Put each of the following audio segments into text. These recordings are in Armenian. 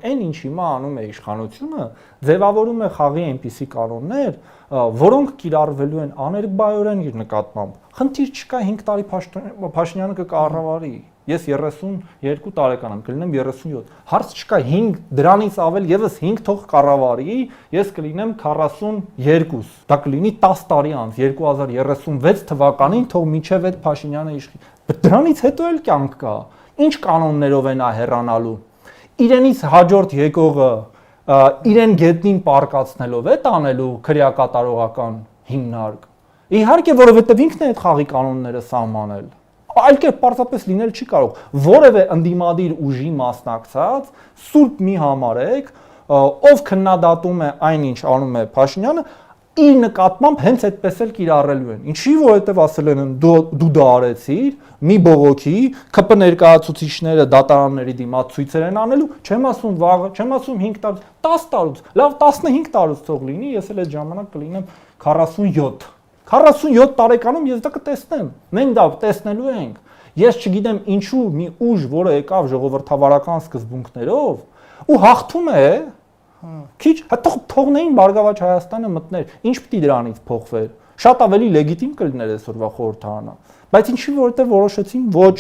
Այն ինչ հիմա անում է իշխանությունը, ձևավորում է խաղի այնպիսի կանոններ, որոնք կիրառվելու են աներկբայորեն իր նկատմամբ։ Խնդիր չկա 5 տարի Փաշինյանը կկառավարի։ Ես 32 տարեկան եմ, կլինեմ 37։ Հարց չկա 5 դրանից ավել եւս 5 թող կառավարի, ես կլինեմ 42։ Դա կլինի 10 տարի անց 2036 թվականին թող միջև այդ Փաշինյանը իշխի։ Բայց դրանից հետո էլ կյանք կա։ Ինչ կանոններով է նա հեռանալու։ Իրենից հաջորդ եկողը իրեն գետնին պարկացնելով է տանելու քրեակատարողական հիմնարկ։ Իհարկե, որովհետև ինքն է այդ խաղի կանոնները սահմանել։ Այլ կերպ պարզապես լինել չի կարող։ Որևէ ընդդիմադիր ուժի մասնակցած սուրբ մի համարեք, ով քննադատում է այնինչ անում է Փաշինյանը, իր նկատմամբ հենց այդպես էլ կիրառելու են։ Ինչի, որովհետև ասել են դու դա արեցիր, մի բողոքի, ԿՊ ներկայացուցիչները դատարանների դիմաց ցույցեր են անելու, չեմ ասում վաղը, չեմ ասում 5 տարուց, 10 տարուց, լավ 15 տարուց թող լինի, ես էլ այդ ժամանակ կլինեմ 47։ 47 տարեկանում ես դա կտեսնեմ։ Մենք դա տեսնելու ենք։ Ես չգիտեմ ինչու մի ուժ, որը եկավ ժողովրդավարական սկզբունքներով ու հաղթում է, քիչ թողնեին Բարգավաճ Հայաստանը մտներ, ինչ պիտի դրանից փոխվեր։ Շատ ավելի լեգիտիմ կլիներ այսօրվա խորհրդարանը, բայց ինչի որովհետև որոշեցին ոչ,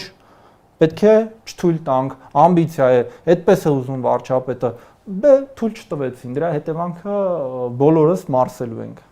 պետք է չթույլ տանք, ամբիցիա է, այդպես է ուզում վարչապետը, թույլ չտվեցին, դրա հետևանքը բոլորս մարսելու ենք։